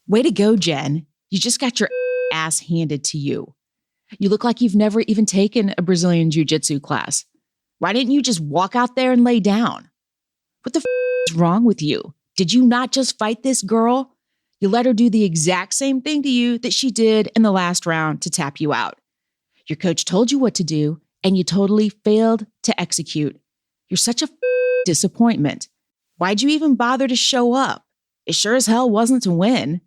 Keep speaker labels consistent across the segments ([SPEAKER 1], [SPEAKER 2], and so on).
[SPEAKER 1] Way to go, Jen. You just got your ass handed to you. You look like you've never even taken a Brazilian jiu-jitsu class. Why didn't you just walk out there and lay down? What the is wrong with you? Did you not just fight this girl? You let her do the exact same thing to you that she did in the last round to tap you out. Your coach told you what to do, and you totally failed to execute. You're such a disappointment. Why'd you even bother to show up? It sure as hell wasn't to win.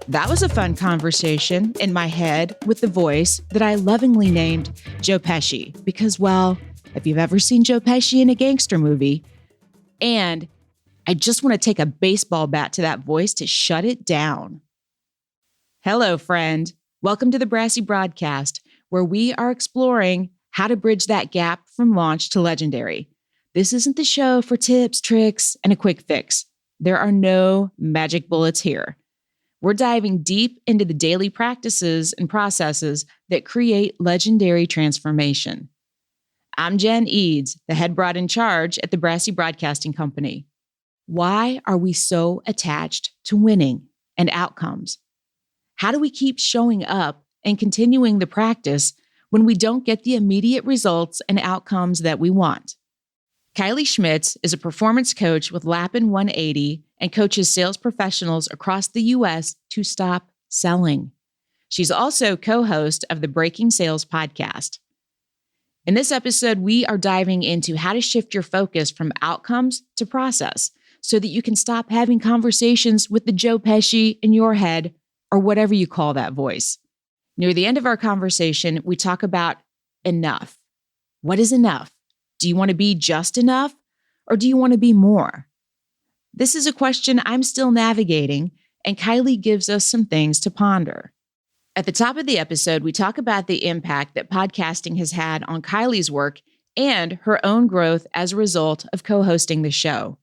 [SPEAKER 1] That was a fun conversation in my head with the voice that I lovingly named Joe Pesci because, well, if you've ever seen Joe Pesci in a gangster movie, and I just want to take a baseball bat to that voice to shut it down. Hello, friend. Welcome to the Brassy broadcast, where we are exploring how to bridge that gap from launch to legendary. This isn't the show for tips, tricks, and a quick fix. There are no magic bullets here. We're diving deep into the daily practices and processes that create legendary transformation. I'm Jen Eads, the head broad in charge at the Brassy Broadcasting Company. Why are we so attached to winning and outcomes? How do we keep showing up and continuing the practice when we don't get the immediate results and outcomes that we want? Kylie Schmitz is a performance coach with Lappin 180 and coaches sales professionals across the U.S. to stop selling. She's also co-host of the Breaking Sales podcast. In this episode, we are diving into how to shift your focus from outcomes to process so that you can stop having conversations with the Joe Pesci in your head or whatever you call that voice. Near the end of our conversation, we talk about enough. What is enough? Do you want to be just enough, or do you want to be more? This is a question I'm still navigating, and Kylie gives us some things to ponder. At the top of the episode, we talk about the impact that podcasting has had on Kylie's work and her own growth as a result of co-hosting the show.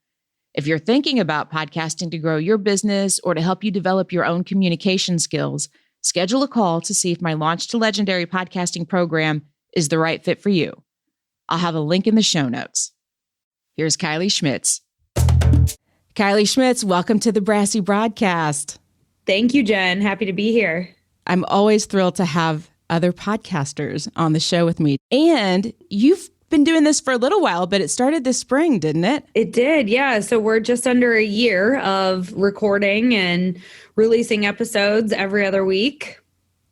[SPEAKER 1] If you're thinking about podcasting to grow your business or to help you develop your own communication skills, schedule a call to see if my Launch to Legendary podcasting program is the right fit for you. I'll have a link in the show notes. Here's Kylie Schmitz. Kylie Schmitz, welcome to the Brassy broadcast.
[SPEAKER 2] Thank you, Jen. Happy to be here.
[SPEAKER 1] I'm always thrilled to have other podcasters on the show with me. And you've been doing this for a little while, but it started this spring, didn't it?
[SPEAKER 2] It did, yeah. So we're just under a year of recording and releasing episodes every other week.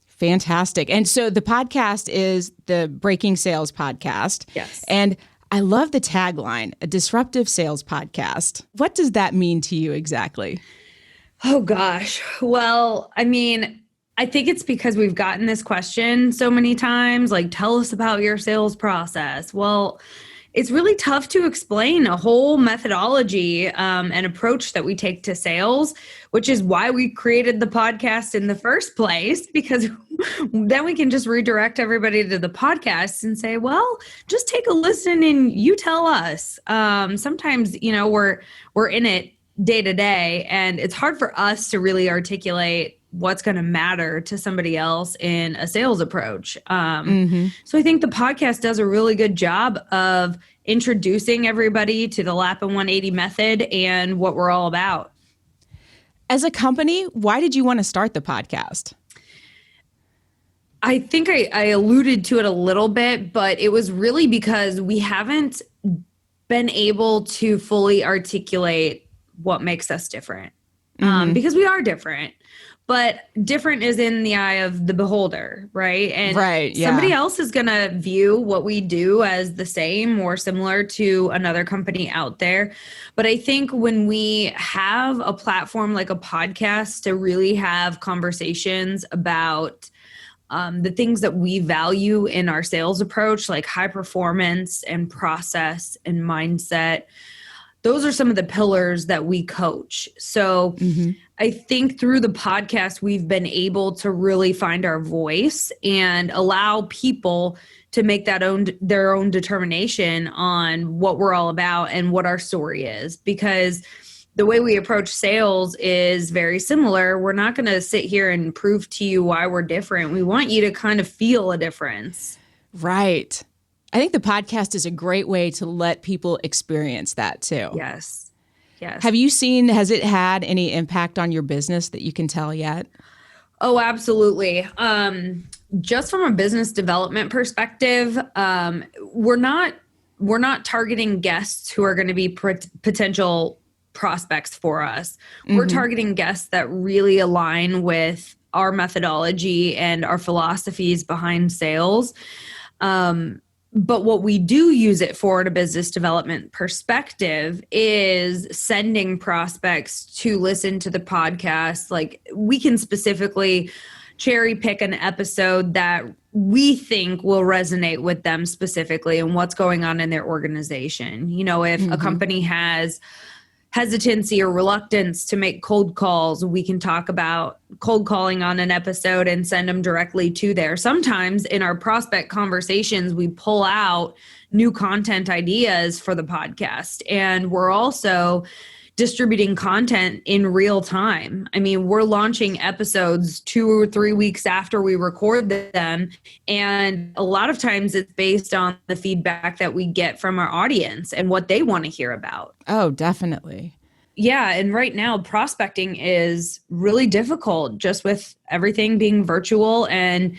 [SPEAKER 1] Fantastic. And so the podcast is the Breaking Sales podcast.
[SPEAKER 2] Yes.
[SPEAKER 1] And I love the tagline, a disruptive sales podcast. What does that mean to you exactly?
[SPEAKER 2] Oh, gosh. Well, I mean, I think it's because we've gotten this question so many times, like, tell us about your sales process. Well, it's really tough to explain a whole methodology and approach that we take to sales, which is why we created the podcast in the first place, because then we can just redirect everybody to the podcast and say, well, just take a listen and you tell us. Sometimes, we're in it day to day, and it's hard for us to really articulate what's going to matter to somebody else in a sales approach. So I think the podcast does a really good job of introducing everybody to the Lappin 180 method and what we're all about.
[SPEAKER 1] As a company, why did you want to start the podcast?
[SPEAKER 2] I think I alluded to it a little bit, but it was really because we haven't been able to fully articulate what makes us different. Because we are different. But different is in the eye of the beholder, right? And somebody else is going to view what we do as the same or similar to another company out there. But I think when we have a platform like a podcast to really have conversations about the things that we value in our sales approach, like high performance and process and mindset, those are some of the pillars that we coach. So I think through the podcast, we've been able to really find our voice and allow people to make their own determination on what we're all about and what our story is. Because the way we approach sales is very similar. We're not going to sit here and prove to you why we're different. We want you to kind of feel a difference.
[SPEAKER 1] Right. I think the podcast is a great way to let people experience that too.
[SPEAKER 2] Yes. Yes.
[SPEAKER 1] Has it had any impact on your business that you can tell yet?
[SPEAKER 2] Oh, absolutely. Just from a business development perspective, we're not targeting guests who are going to be potential prospects for us. Mm-hmm. We're targeting guests that really align with our methodology and our philosophies behind sales. But what we do use it for at a business development perspective is sending prospects to listen to the podcast. Like, we can specifically cherry pick an episode that we think will resonate with them specifically and what's going on in their organization. You know, if a company has hesitancy or reluctance to make cold calls, we can talk about cold calling on an episode and send them directly to there. Sometimes in our prospect conversations, we pull out new content ideas for the podcast, and we're also distributing content in real time. I mean, we're launching episodes 2 or 3 weeks after we record them. And a lot of times it's based on the feedback that we get from our audience and what they want to hear about.
[SPEAKER 1] Oh, definitely.
[SPEAKER 2] Yeah. And right now, prospecting is really difficult just with everything being virtual, and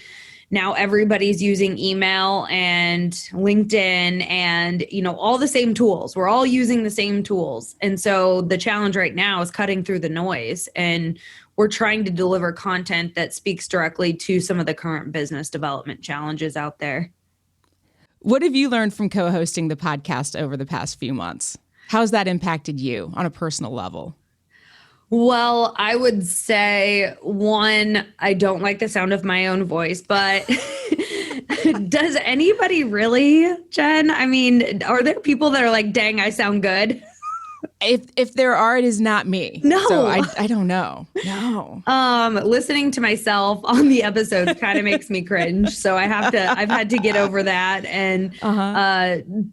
[SPEAKER 2] now everybody's using email and LinkedIn and, you know, all the same tools. We're all using the same tools. And so the challenge right now is cutting through the noise, and we're trying to deliver content that speaks directly to some of the current business development challenges out there.
[SPEAKER 1] What have you learned from co-hosting the podcast over the past few months? How's that impacted you on a personal level?
[SPEAKER 2] Well, I would say, one, I don't like the sound of my own voice, but does anybody really, Jen? I mean, are there people that are like, dang, I sound good?
[SPEAKER 1] If there are, it is not me.
[SPEAKER 2] No.
[SPEAKER 1] So I don't know. No.
[SPEAKER 2] Listening to myself on the episodes kind of makes me cringe. So I've had to get over that and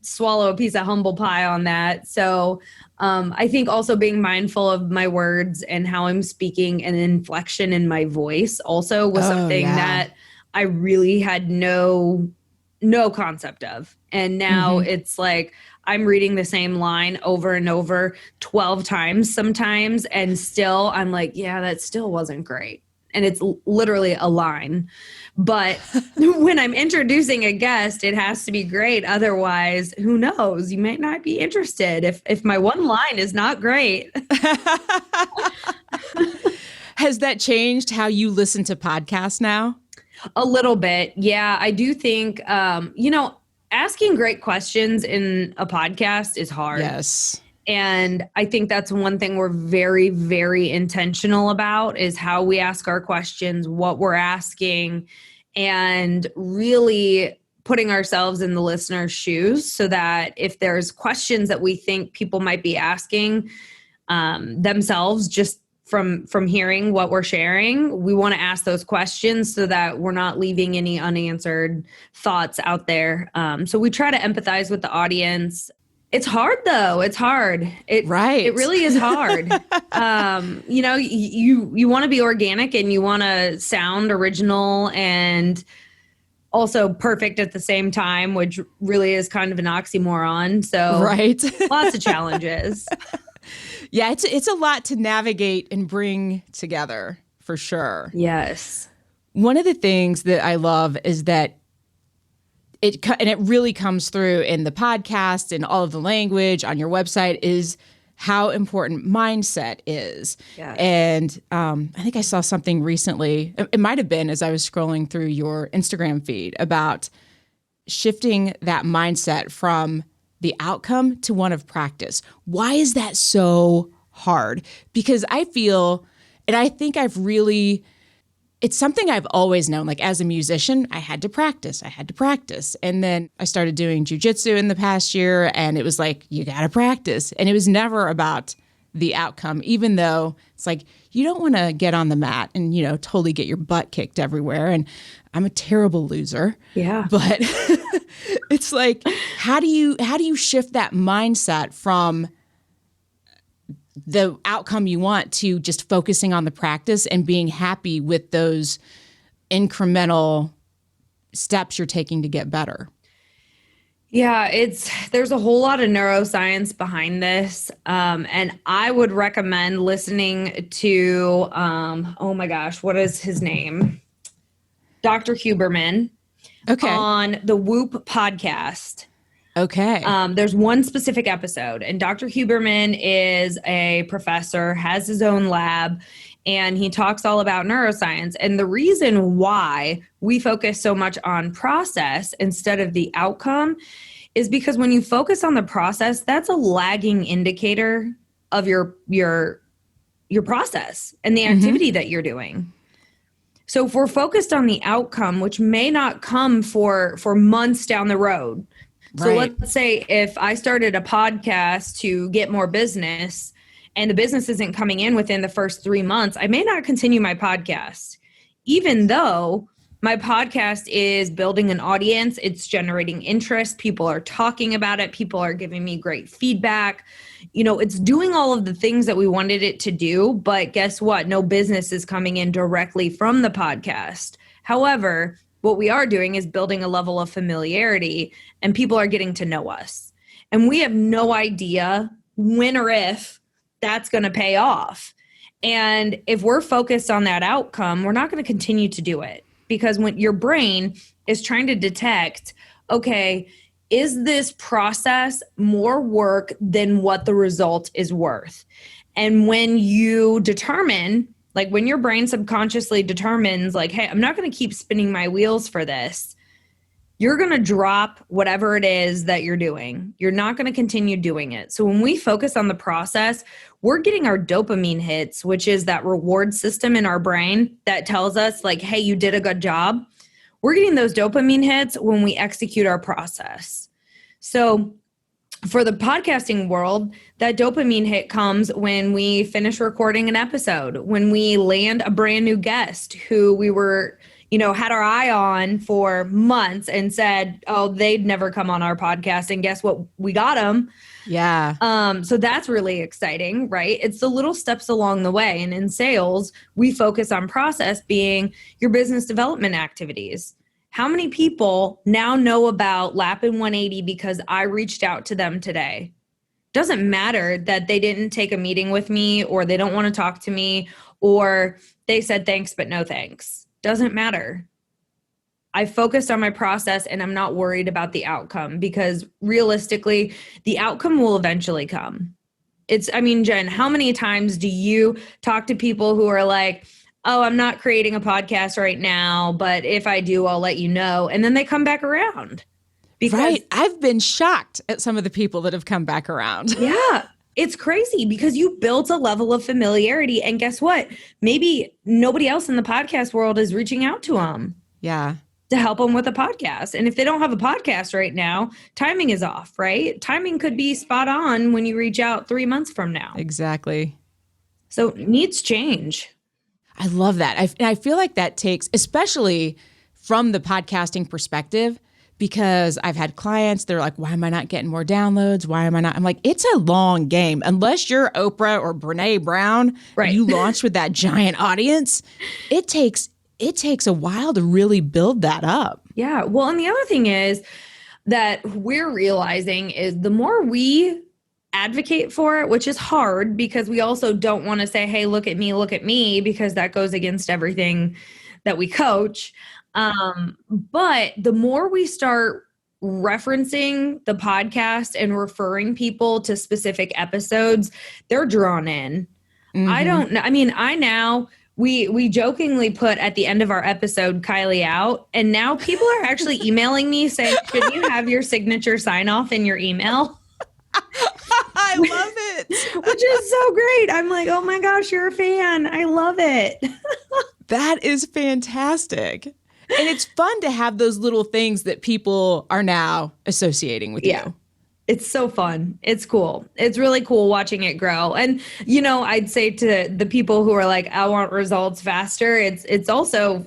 [SPEAKER 2] swallow a piece of humble pie on that. So I think also being mindful of my words and how I'm speaking and inflection in my voice also was something that I really had no concept of. And now it's like I'm reading the same line over and over 12 times sometimes, and still I'm like, yeah, that still wasn't great. And it's literally a line. But when I'm introducing a guest, it has to be great. Otherwise, who knows? You might not be interested if my one line is not great.
[SPEAKER 1] Has that changed how you listen to podcasts now?
[SPEAKER 2] A little bit. Yeah, I do think, asking great questions in a podcast is hard.
[SPEAKER 1] Yes.
[SPEAKER 2] And I think that's one thing we're very, very intentional about, is how we ask our questions, what we're asking, and really putting ourselves in the listener's shoes so that if there's questions that we think people might be asking themselves just from hearing what we're sharing, we want to ask those questions so that we're not leaving any unanswered thoughts out there. So we try to empathize with the audience. It's hard though. It's hard. It really is hard. You want to be organic and you want to sound original and also perfect at the same time, which really is kind of an oxymoron. So lots of challenges.
[SPEAKER 1] Yeah, it's a lot to navigate and bring together, for sure.
[SPEAKER 2] Yes.
[SPEAKER 1] One of the things that I love is that it really comes through in the podcast and all of the language on your website, is how important mindset is.
[SPEAKER 2] Yes.
[SPEAKER 1] And I think I saw something recently, it might have been as I was scrolling through your Instagram feed, about shifting that mindset from the outcome to one of practice. Why is that so hard? Because I feel, and I think it's something I've always known. Like, as a musician, I had to practice. And then I started doing jujitsu in the past year, and it was like, you got to practice. And it was never about the outcome, even though it's like, you don't want to get on the mat and, totally get your butt kicked everywhere. And I'm a terrible loser.
[SPEAKER 2] Yeah.
[SPEAKER 1] But it's like, how do you shift that mindset from the outcome you want to just focusing on the practice and being happy with those incremental steps you're taking to get better?
[SPEAKER 2] Yeah, there's a whole lot of neuroscience behind this. And I would recommend listening to, oh my gosh, what is his name? Dr. Huberman on the Whoop podcast.
[SPEAKER 1] Okay.
[SPEAKER 2] There's one specific episode, and Dr. Huberman is a professor, has his own lab, and he talks all about neuroscience. And the reason why we focus so much on process instead of the outcome is because when you focus on the process, that's a lagging indicator of your process and the activity that you're doing. So if we're focused on the outcome, which may not come for months down the road. So let's say if I started a podcast to get more business and the business isn't coming in within the first 3 months, I may not continue my podcast, even though my podcast is building an audience. It's generating interest. People are talking about it. People are giving me great feedback. It's doing all of the things that we wanted it to do. But guess what? No business is coming in directly from the podcast. However, what we are doing is building a level of familiarity, and people are getting to know us. And we have no idea when or if that's going to pay off. And if we're focused on that outcome, we're not going to continue to do it. Because when your brain is trying to detect, okay, is this process more work than what the result is worth? And when you determine, like when your brain subconsciously determines like, hey, I'm not going to keep spinning my wheels for this, you're going to drop whatever it is that you're doing. You're not going to continue doing it. So when we focus on the process, we're getting our dopamine hits, which is that reward system in our brain that tells us like, hey, you did a good job. We're getting those dopamine hits when we execute our process. So for the podcasting world, that dopamine hit comes when we finish recording an episode, when we land a brand new guest who we were, had our eye on for months and said, oh, they'd never come on our podcast. And guess what? We got them.
[SPEAKER 1] Yeah.
[SPEAKER 2] So that's really exciting, right? It's the little steps along the way. And in sales, we focus on process being your business development activities. How many people now know about Lappin 180 because I reached out to them today? Doesn't matter that they didn't take a meeting with me or they don't want to talk to me or they said thanks, but no thanks. Doesn't matter. I focused on my process and I'm not worried about the outcome because realistically, the outcome will eventually come. Jen, how many times do you talk to people who are like, oh, I'm not creating a podcast right now, but if I do, I'll let you know. And then they come back around.
[SPEAKER 1] Right. I've been shocked at some of the people that have come back around.
[SPEAKER 2] Yeah. It's crazy because you built a level of familiarity. And guess what? Maybe nobody else in the podcast world is reaching out to them.
[SPEAKER 1] Yeah.
[SPEAKER 2] To help them with a podcast. And if they don't have a podcast right now, timing is off, right? Timing could be spot on when you reach out 3 months from now.
[SPEAKER 1] Exactly.
[SPEAKER 2] So needs change.
[SPEAKER 1] I love that. I feel like that takes, especially from the podcasting perspective, because I've had clients, they're like, why am I not getting more downloads? Why am I not? I'm like, it's a long game. Unless you're Oprah or Brene Brown, right. And you launch with that giant audience, it takes a while to really build that up.
[SPEAKER 2] Yeah. Well, and the other thing is that we're realizing is the more we advocate for it, which is hard because we also don't want to say, hey, look at me, because that goes against everything that we coach. But the more we start referencing the podcast and referring people to specific episodes, they're drawn in. Mm-hmm. I don't know. We jokingly put at the end of our episode, Kylie out. And now people are actually emailing me saying, should you have your signature sign off in your email?
[SPEAKER 1] I love it.
[SPEAKER 2] Which is so great. I'm like, oh my gosh, you're a fan. I love it.
[SPEAKER 1] That is fantastic. And it's fun to have those little things that people are now associating with you.
[SPEAKER 2] It's so fun. It's cool. It's really cool watching it grow. And, I'd say to the people who are like, I want results faster, it's also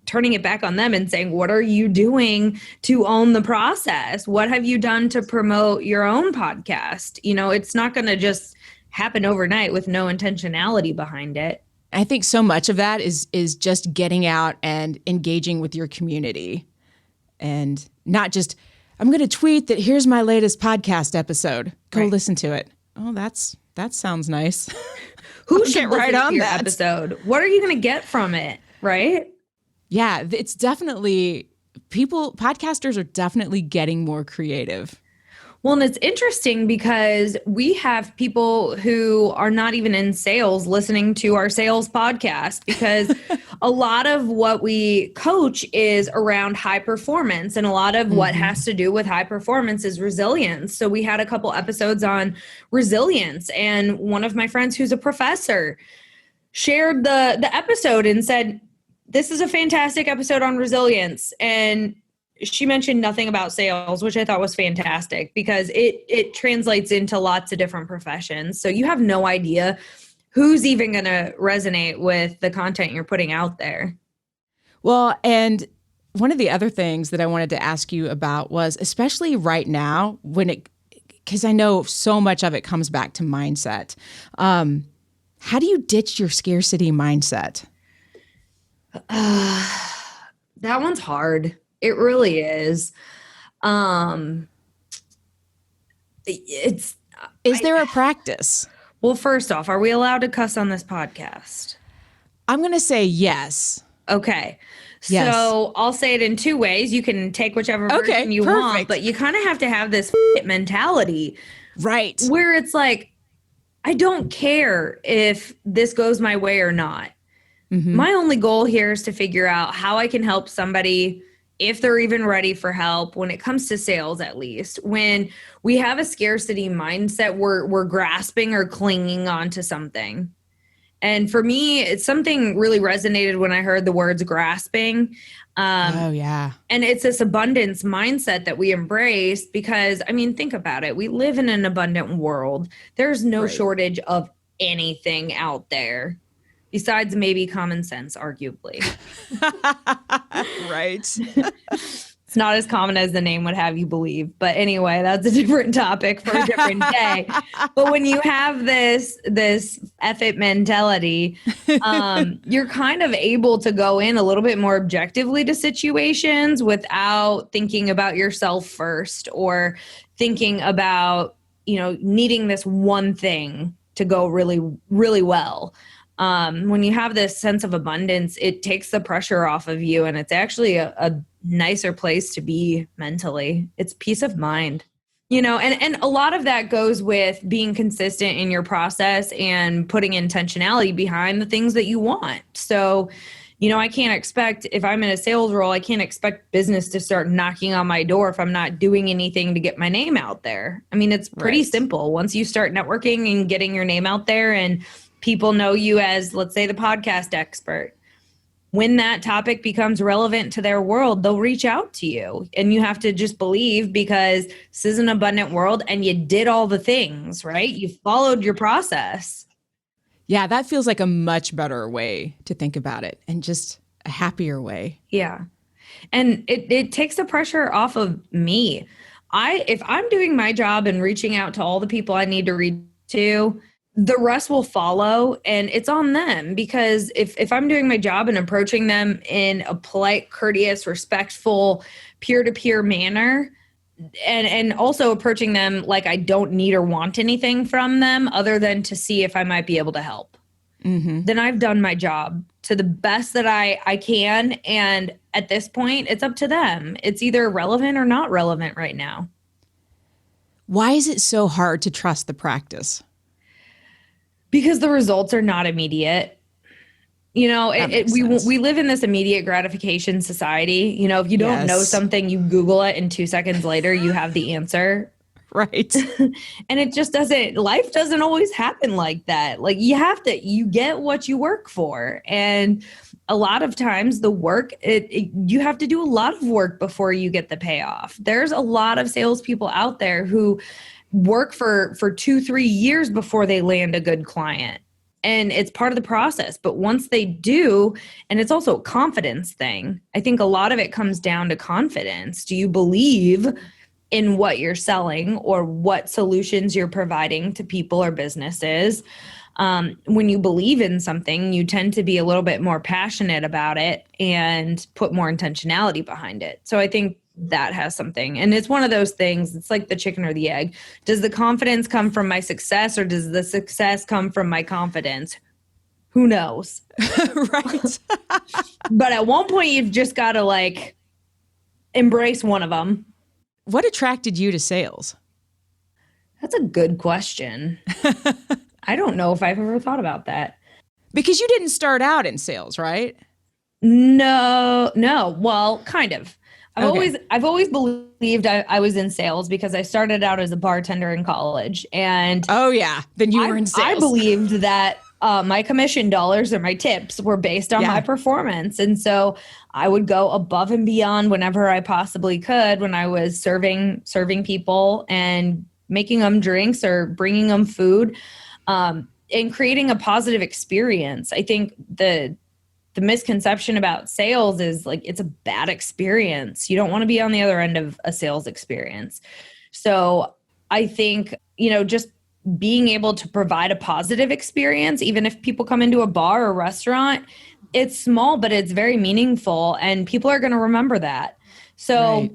[SPEAKER 2] turning it back on them and saying, what are you doing to own the process? What have you done to promote your own podcast? It's not going to just happen overnight with no intentionality behind it.
[SPEAKER 1] I think so much of that is just getting out and engaging with your community and not just, I'm going to tweet that here's my latest podcast episode. Go listen to it. Oh, that sounds nice.
[SPEAKER 2] Who should
[SPEAKER 1] get right on
[SPEAKER 2] your
[SPEAKER 1] that
[SPEAKER 2] episode? What are you going to get from it? Right?
[SPEAKER 1] Yeah, it's definitely podcasters are definitely getting more creative.
[SPEAKER 2] Well, and it's interesting because we have people who are not even in sales listening to our sales podcast because a lot of what we coach is around high performance, and a lot of what has to do with high performance is resilience. So we had a couple episodes on resilience, and one of my friends who's a professor shared the episode and said, "This is a fantastic episode on resilience." And she mentioned nothing about sales, which I thought was fantastic because it translates into lots of different professions. So you have no idea who's even going to resonate with the content you're putting out there.
[SPEAKER 1] Well, and one of the other things that I wanted to ask you about was, especially right now, because I know so much of it comes back to mindset. How do you ditch your scarcity mindset?
[SPEAKER 2] That one's hard. It really is. Is
[SPEAKER 1] there a practice?
[SPEAKER 2] Well, first off, are we allowed to cuss on this podcast?
[SPEAKER 1] I'm going to say yes.
[SPEAKER 2] Okay.
[SPEAKER 1] Yes.
[SPEAKER 2] So I'll say it in two ways. You can take whichever version you want, but you kind of have to have this mentality.
[SPEAKER 1] Right.
[SPEAKER 2] Where it's like, I don't care if this goes my way or not. My only goal here is to figure out how I can help somebody if they're even ready for help when it comes to sales, at least. When we have a scarcity mindset, we're grasping or clinging onto something. And for me, it's something really resonated when I heard the words grasping.
[SPEAKER 1] Oh, yeah.
[SPEAKER 2] And it's this abundance mindset that we embrace because, I mean, think about it. We live in an abundant world. There's no shortage of anything out there. Besides maybe common sense, arguably.
[SPEAKER 1] Right.
[SPEAKER 2] It's not as common as the name would have you believe. But anyway, that's a different topic for a different day. But when you have this F it mentality, you're kind of able to go in a little bit more objectively to situations without thinking about yourself first or thinking about, needing this one thing to go really, really well. When you have this sense of abundance, it takes the pressure off of you, and it's actually a nicer place to be mentally. It's peace of mind, and a lot of that goes with being consistent in your process and putting intentionality behind the things that you want. So, I can't expect, if I'm in a sales role, I can't expect business to start knocking on my door if I'm not doing anything to get my name out there. I mean, it's pretty simple. Once you start networking and getting your name out there and people know you as, let's say, the podcast expert. When that topic becomes relevant to their world, they'll reach out to you. And you have to just believe, because this is an abundant world and you did all the things, right? You followed your process.
[SPEAKER 1] Yeah, that feels like a much better way to think about it, and just a happier way.
[SPEAKER 2] Yeah. And it takes the pressure off of me. If I'm doing my job and reaching out to all the people I need to reach to, the rest will follow, and it's on them. Because if I'm doing my job and approaching them in a polite, courteous, respectful, peer-to-peer manner, and also approaching them like I don't need or want anything from them other than to see if I might be able to help, then I've done my job to the best that I can. And at this point, it's up to them. It's either relevant or not relevant right now.
[SPEAKER 1] Why is it so hard to trust the practice?
[SPEAKER 2] Because the results are not immediate. We live in this immediate gratification society. If you don't know something, you Google it, and 2 seconds later, you have the answer.
[SPEAKER 1] Right.
[SPEAKER 2] And it just life doesn't always happen like that. Like you get what you work for. And a lot of times the work, you have to do a lot of work before you get the payoff. There's a lot of salespeople out there who work for 2-3 years before they land a good client. And it's part of the process. But once they do, and it's also a confidence thing, I think a lot of it comes down to confidence. Do you believe in what you're selling or what solutions you're providing to people or businesses? When you believe in something, you tend to be a little bit more passionate about it and put more intentionality behind it. So I think that has something. And it's one of those things, it's like the chicken or the egg. Does the confidence come from my success, or does the success come from my confidence? Who knows?
[SPEAKER 1] Right.
[SPEAKER 2] But at one point, you've just got to like embrace one of them.
[SPEAKER 1] What attracted you to sales?
[SPEAKER 2] That's a good question. I don't know if I've ever thought about that.
[SPEAKER 1] Because you didn't start out in sales, right?
[SPEAKER 2] No. Well, kind of. I've always believed I was in sales because I started out as a bartender in college. And
[SPEAKER 1] oh yeah, then you were in sales.
[SPEAKER 2] I believed that my commission dollars or my tips were based on my performance. And so I would go above and beyond whenever I possibly could when I was serving people and making them drinks or bringing them food, and creating a positive experience. I think the misconception about sales is like, it's a bad experience. You don't want to be on the other end of a sales experience. So I think, just being able to provide a positive experience, even if people come into a bar or restaurant, it's small, but it's very meaningful and people are going to remember that. So right.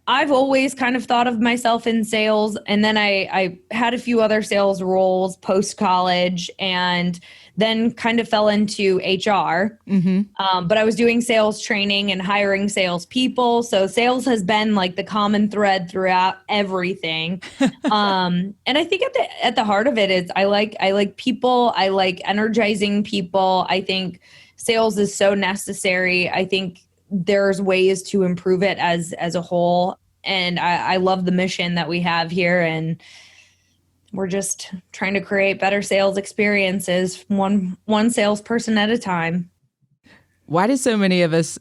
[SPEAKER 2] I've always kind of thought of myself in sales. And then I had a few other sales roles post-college and then kind of fell into HR. Mm-hmm. But I was doing sales training and hiring sales people. So sales has been like the common thread throughout everything. And I think at the heart of it is I like people. I like energizing people. I think sales is so necessary. I think there's ways to improve it as a whole. And I love the mission that we have here. And we're just trying to create better sales experiences, one salesperson at a time.
[SPEAKER 1] Why do so many of us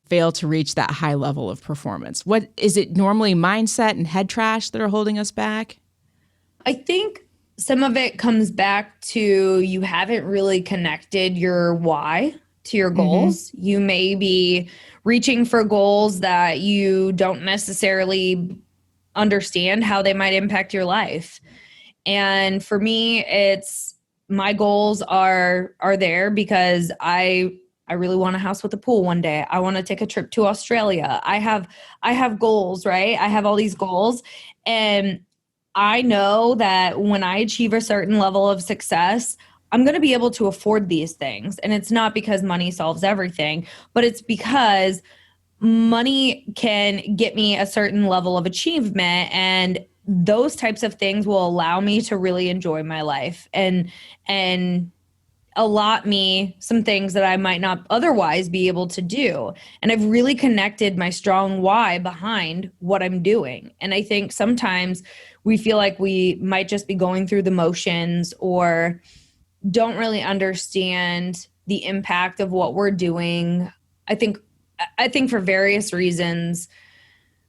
[SPEAKER 1] fail to reach that high level of performance? What is it normally mindset and head trash that are holding us back?
[SPEAKER 2] I think some of it comes back to you haven't really connected your why to your goals. Mm-hmm. You may be reaching for goals that you don't necessarily understand how they might impact your life. And for me, it's my goals are there because I really want a house with a pool one day. I want to take a trip to Australia. I have goals, right? I have all these goals. And I know that when I achieve a certain level of success, I'm going to be able to afford these things. And it's not because money solves everything, but it's because money can get me a certain level of achievement, and those types of things will allow me to really enjoy my life and allot me some things that I might not otherwise be able to do. And I've really connected my strong why behind what I'm doing. And I think sometimes we feel like we might just be going through the motions or don't really understand the impact of what we're doing. I think for various reasons,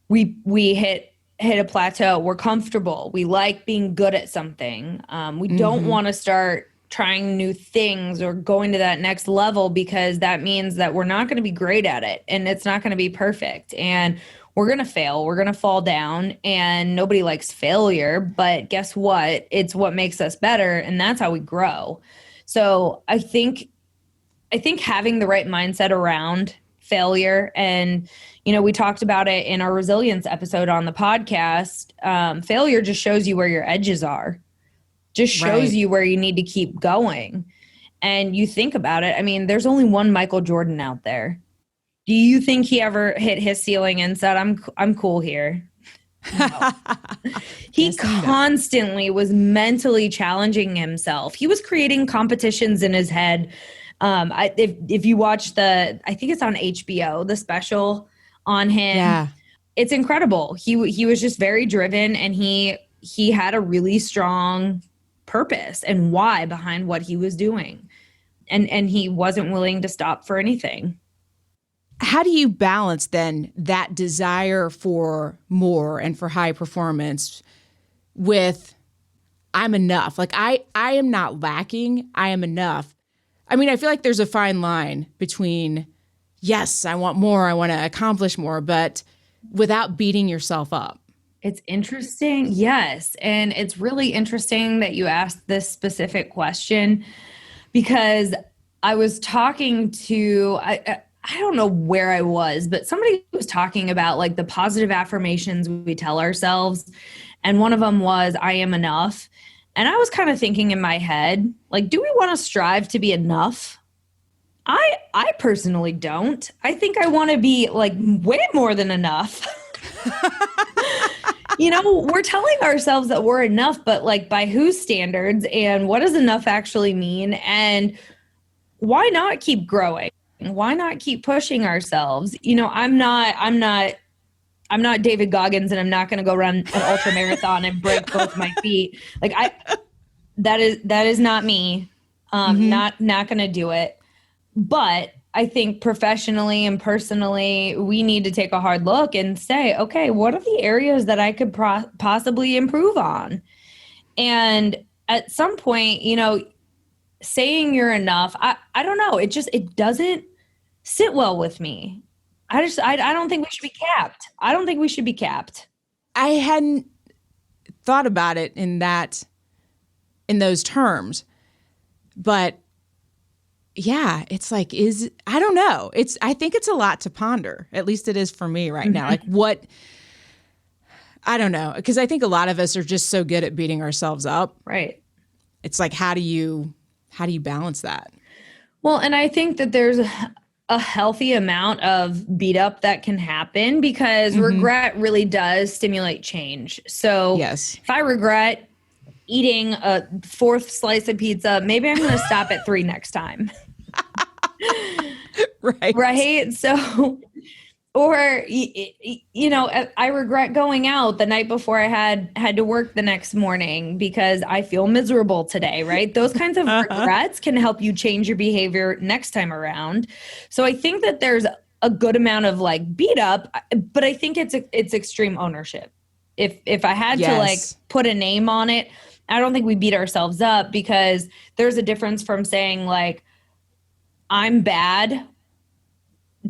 [SPEAKER 2] we hit a plateau. We're comfortable. We like being good at something. We don't want to start trying new things or going to that next level because that means that we're not going to be great at it and it's not going to be perfect. And we're going to fail. We're going to fall down, and nobody likes failure. But guess what? It's what makes us better, and that's how we grow. So I think having the right mindset around failure, and we talked about it in our resilience episode on the podcast. Failure just shows you where your edges are, just shows you where you need to keep going. And you think about it. I mean, there's only one Michael Jordan out there. Do you think he ever hit his ceiling and said, I'm cool here? No. He constantly was mentally challenging himself. He was creating competitions in his head. If you watch I think it's on HBO, the special on him, it's incredible. He was just very driven, and he had a really strong purpose and why behind what he was doing. And he wasn't willing to stop for anything.
[SPEAKER 1] How do you balance then that desire for more and for high performance with I'm enough? Like I am not lacking. I am enough. I mean, I feel like there's a fine line between, yes, I want more, I want to accomplish more, but without beating yourself up.
[SPEAKER 2] It's interesting. Yes. And it's really interesting that you asked this specific question because I was talking to, I don't know where I was, but somebody was talking about like the positive affirmations we tell ourselves. And one of them was, I am enough. And I was kind of thinking in my head, like, do we want to strive to be enough? I personally don't. I think I want to be like way more than enough. We're telling ourselves that we're enough, but like by whose standards, and what does enough actually mean? And why not keep growing? Why not keep pushing ourselves? I'm not David Goggins, and I'm not going to go run an ultra marathon and break both my feet. Like that is not me. Not going to do it. But I think professionally and personally, we need to take a hard look and say, okay, what are the areas that I could possibly improve on? And at some point, saying you're enough, I don't know. It doesn't sit well with me. I don't think we should be capped. I don't think we should be capped.
[SPEAKER 1] I hadn't thought about it in those terms, but yeah, it's like, I don't know. I think it's a lot to ponder. At least it is for me right now. Like I don't know. Because I think a lot of us are just so good at beating ourselves up.
[SPEAKER 2] Right.
[SPEAKER 1] It's like, how do you balance that?
[SPEAKER 2] Well, and I think that there's a healthy amount of beat up that can happen, because regret really does stimulate change. So
[SPEAKER 1] yes,
[SPEAKER 2] if I regret eating a fourth slice of pizza, maybe I'm going to stop at 3 next time. Right. So, or, I regret going out the night before I had to work the next morning because I feel miserable today. Right. Those kinds of regrets can help you change your behavior next time around. So I think that there's a good amount of like beat up, but I think it's extreme ownership. If I had to like put a name on it, I don't think we beat ourselves up, because there's a difference from saying like, I'm bad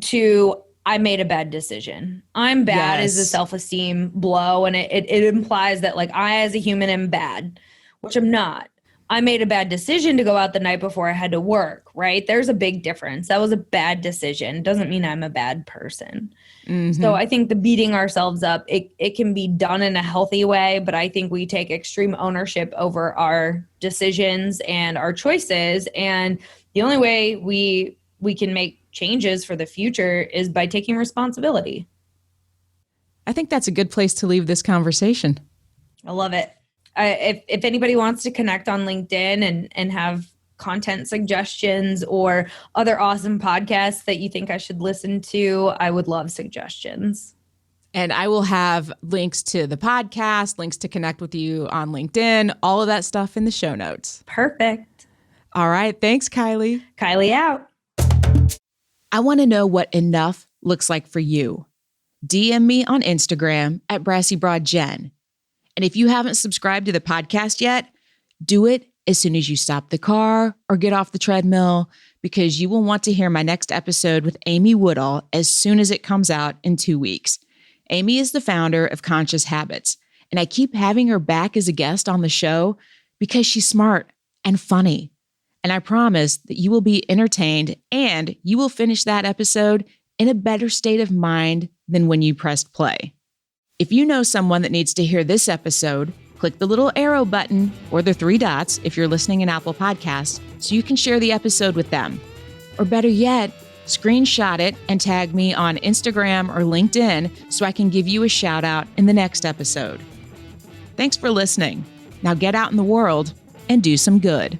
[SPEAKER 2] to I made a bad decision. I'm bad is a self-esteem blow. And it implies that like I as a human am bad, which I'm not. I made a bad decision to go out the night before I had to work, right? There's a big difference. That was a bad decision. Doesn't mean I'm a bad person. So I think the beating ourselves up, it can be done in a healthy way, but I think we take extreme ownership over our decisions and our choices. And the only way we can make changes for the future is by taking responsibility.
[SPEAKER 1] I think that's a good place to leave this conversation.
[SPEAKER 2] I love it. If anybody wants to connect on LinkedIn and have content suggestions or other awesome podcasts that you think I should listen to, I would love suggestions.
[SPEAKER 1] And I will have links to the podcast, links to connect with you on LinkedIn, all of that stuff in the show notes.
[SPEAKER 2] Perfect.
[SPEAKER 1] All right. Thanks, Kylie.
[SPEAKER 2] Kylie out.
[SPEAKER 1] I want to know what enough looks like for you. DM me on Instagram at BrassyBroadGen. And if you haven't subscribed to the podcast yet, do it as soon as you stop the car or get off the treadmill, because you will want to hear my next episode with Amy Woodall as soon as it comes out in 2 weeks. Amy is the founder of Conscious Habits, and I keep having her back as a guest on the show because she's smart and funny. And I promise that you will be entertained and you will finish that episode in a better state of mind than when you pressed play. If you know someone that needs to hear this episode, click the little arrow button or the 3 dots if you're listening in Apple Podcasts so you can share the episode with them. Or better yet, screenshot it and tag me on Instagram or LinkedIn so I can give you a shout out in the next episode. Thanks for listening. Now get out in the world and do some good.